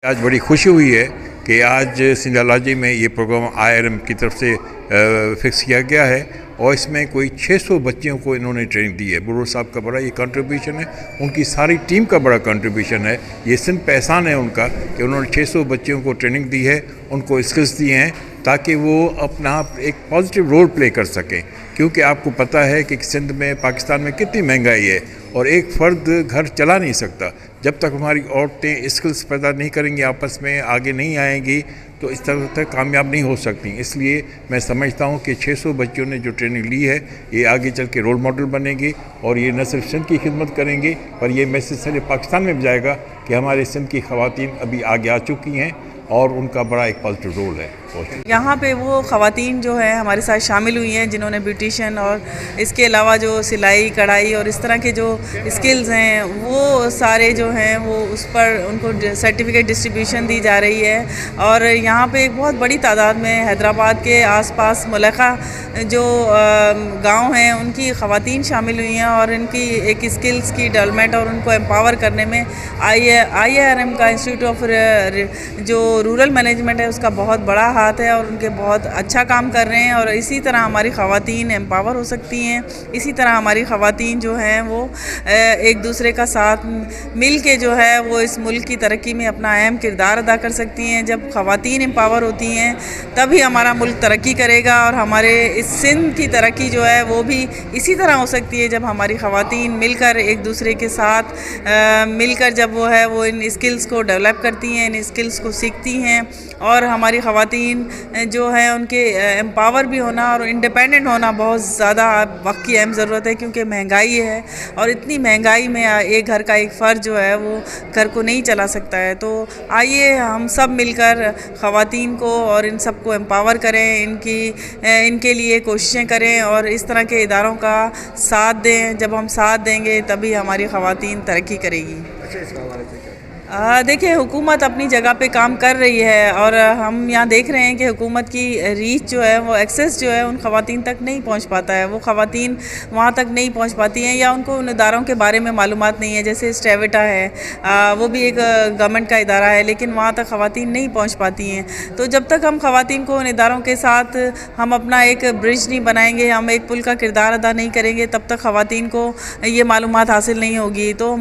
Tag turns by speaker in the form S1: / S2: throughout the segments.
S1: आज बड़ी खुशी हुई है कि आज सिंधालाजी में ये प्रोग्राम IRM की तरफ से फिक्स किया गया है और इसमें कोई 600 बच्चियों को इन्होंने ट्रेनिंग दी है। बुर्र साहब का बड़ा ये कंट्रीब्यूशन है, उनकी सारी टीम का बड़ा कंट्रीब्यूशन है। ये सिंध पे एहसान है उनका कि उन्होंने 600 बच्चियों को ट्रेनिंग दी है, उनको स्किल्स दिए हैं ताकि वो अपना एक पॉजिटिव रोल प्ले कर सकें। क्योंकि आपको पता है कि सिंध में, पाकिस्तान में कितनी महंगाई है और एक फ़र्द घर चला नहीं सकता। जब तक हमारी औरतें स्किल्स पैदा नहीं करेंगी, आपस में आगे नहीं आएंगी, तो इस तरह तक कामयाब नहीं हो सकती। इसलिए मैं समझता हूँ कि 600 बच्चों ने जो ट्रेनिंग ली है ये आगे चल के रोल मॉडल बनेंगे और ये न सिर्फ सिंध की खिदमत करेंगे पर ये मैसेज सारे पाकिस्तान में भी जाएगा कि हमारे सिंध की ख़वातीन अभी आगे आ चुकी हैं और उनका बड़ा एक पॉजिटिव रोल है।
S2: यहाँ पे वो ख़वातीन जो है हमारे साथ शामिल हुई हैं जिन्होंने ब्यूटिशियन और इसके अलावा जो सिलाई कढ़ाई और इस तरह के जो स्किल्स हैं वो सारे जो हैं वो उस पर उनको सर्टिफिकेट डिस्ट्रीब्यूशन दी जा रही है। और यहाँ पे एक बहुत बड़ी तादाद में हैदराबाद के आसपास मुलका जो गांव हैं उनकी ख़वातीन शामिल हुई हैं और इनकी एक स्किल्स की डेवलपमेंट और उनको एम्पावर करने में IRM का इंस्टीट्यूट ऑफ जो रूरल मैनेजमेंट है उसका बहुत बड़ा हाथ है और उनके बहुत अच्छा काम कर रहे हैं। और इसी तरह हमारी ख़वातीन एम्पावर हो सकती हैं, इसी तरह हमारी ख़वातीन जो हैं वो एक दूसरे का साथ मिल के जो है वो इस मुल्क की तरक्की में अपना अहम किरदार अदा कर सकती हैं। जब ख़वातीन एम्पावर होती हैं तभी हमारा मुल्क तरक्की करेगा और हमारे इस सिंध की तरक्की जो है वो भी इसी तरह हो सकती है जब हमारी ख़वातीन मिलकर एक दूसरे के साथ मिलकर जब वो है वो इन स्किल्स को डेवलप करती हैं, इन स्किल्स को सीखती हैं। और हमारी ख़वातीन जो है उनके एम्पावर भी होना और इंडिपेंडेंट होना बहुत ज़्यादा वक्त की अहम ज़रूरत है क्योंकि महंगाई है और इतनी महंगाई में एक घर का एक फ़र्द जो है वो घर को नहीं चला सकता है। तो आइए हम सब मिलकर ख़वातीन को और इन सब को एम्पावर करें, इनके लिए कोशिशें करें और इस तरह के इदारों का साथ दें। जब हम साथ देंगे तभी हमारी ख़वातीन तरक्की करेगी। देखिए, हुकूमत अपनी जगह पे काम कर रही है और हम यहाँ देख रहे हैं कि हुकूमत की रीच जो है वो एक्सेस जो है उन ख़वातीन तक नहीं पहुँच पाता है। वो ख़वातीन वहाँ तक नहीं पहुँच पाती हैं या उनको उन इदारों के बारे में मालूमात नहीं है। जैसे स्टेविटा है, वो भी एक गवर्नमेंट का इदारा है लेकिन वहाँ तक ख़वातीन नहीं पहुँच पाती हैं। तो जब तक हम ख़वातीन को उन इदारों के साथ हम अपना एक ब्रिज नहीं बनाएंगे, हम एक पुल का किरदार अदा नहीं करेंगे, तब तक ख़वातीन को ये मालूमात हासिल नहीं होगी। तो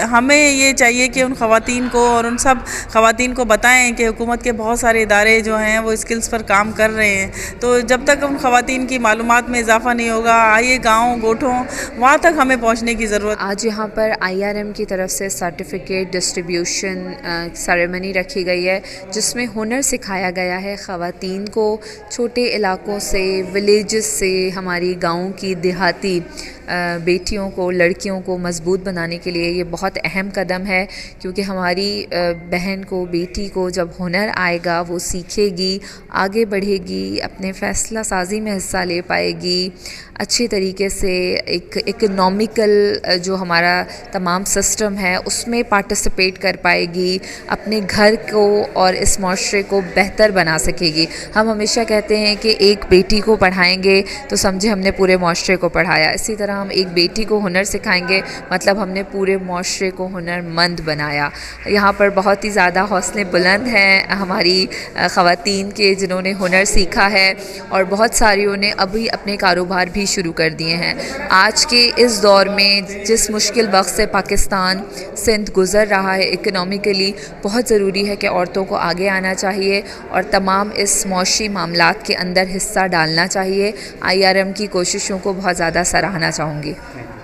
S2: हमें ये चाहिए कि उन ख़वातीन को और उन सब ख़वातीन को बताएं कि हुकूमत के बहुत सारे इदारे जो हैं वो स्किल्स पर काम कर रहे हैं। तो जब तक उन ख़वातीन की मालूमात में इजाफा नहीं होगा, आइए गाँव गोठों वहाँ तक हमें पहुँचने की ज़रूरत।
S3: आज यहाँ पर IRM की तरफ से सर्टिफिकेट डिस्ट्रीब्यूशन सेरेमनी रखी गई है जिसमें हुनर सिखाया गया है ख़वातीन को। छोटे इलाकों से, विलेजेस से हमारी गाँव की देहाती बेटियों को, लड़कियों को मजबूत बनाने के लिए ये बहुत अहम कदम है क्योंकि हमारी बहन को, बेटी को जब हुनर आएगा वो सीखेगी, आगे बढ़ेगी, अपने फ़ैसला साजी में हिस्सा ले पाएगी, अच्छे तरीके से एक इकोनॉमिकल जो हमारा तमाम सिस्टम है उसमें पार्टिसिपेट कर पाएगी, अपने घर को और इस माशरे को बेहतर बना सकेगी। हम हमेशा कहते हैं कि एक बेटी को पढ़ाएंगे तो समझे हमने पूरे माशरे को पढ़ाया। इसी तरह हम एक बेटी को हुनर सिखाएंगे मतलब हमने पूरे माशरे को हुनरमंद बनाया। यहाँ पर बहुत ही ज़्यादा हौसले बुलंद हैं हमारी ख़वातीन के जिन्होंने हुनर सीखा है और बहुत सारियों ने अभी अपने कारोबार भी शुरू कर दिए हैं। आज के इस दौर में जिस मुश्किल वक्त से पाकिस्तान, सिंध गुज़र रहा है इकोनॉमिकली, बहुत ज़रूरी है कि औरतों को आगे आना चाहिए और तमाम इस मौशी मामलात के अंदर हिस्सा डालना चाहिए। IRM की कोशिशों को बहुत ज़्यादा सराहना चाहूँगी।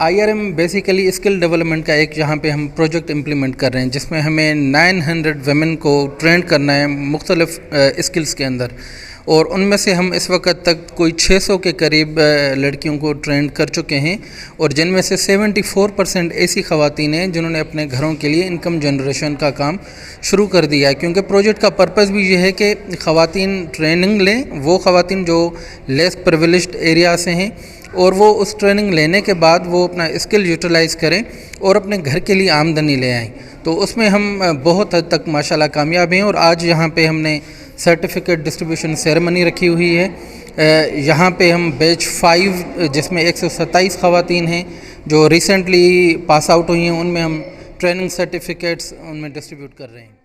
S4: IRM बेसिकली स्किल डेवलपमेंट का एक यहाँ पे हम प्रोजेक्ट इम्प्लीमेंट कर रहे हैं जिसमें हमें 900 वुमेन को ट्रेंड करना है मुख्तलिफ स्किल्स के अंदर और उनमें से हम इस वक्त तक कोई 600 के करीब लड़कियों को ट्रेंड कर चुके हैं और जिनमें से 74% ऐसी ख़वातीन हैं जिन्होंने अपने घरों के लिए इनकम जनरेशन का काम शुरू कर दिया है। क्योंकि प्रोजेक्ट का पर्पस भी ये है कि ख़वातीन ट्रेनिंग लें, वो ख़वातीन जो लेस प्रिविलेज्ड एरिया से हैं और वो उस ट्रेनिंग लेने के बाद वो अपना स्किल यूटिलाइज़ करें और अपने घर के लिए आमदनी ले आएँ। तो उसमें हम बहुत हद तक माशाल्लाह कामयाब हैं और आज यहाँ पे हमने सर्टिफिकेट डिस्ट्रीब्यूशन सेरेमनी रखी हुई है। यहाँ पे हम बैच 5 जिसमें 127 ख़वातीन हैं जो रिसेंटली पास आउट हुई हैं, उनमें हम ट्रेनिंग सर्टिफिकेट्स उनमें डिस्ट्रीब्यूट कर रहे हैं।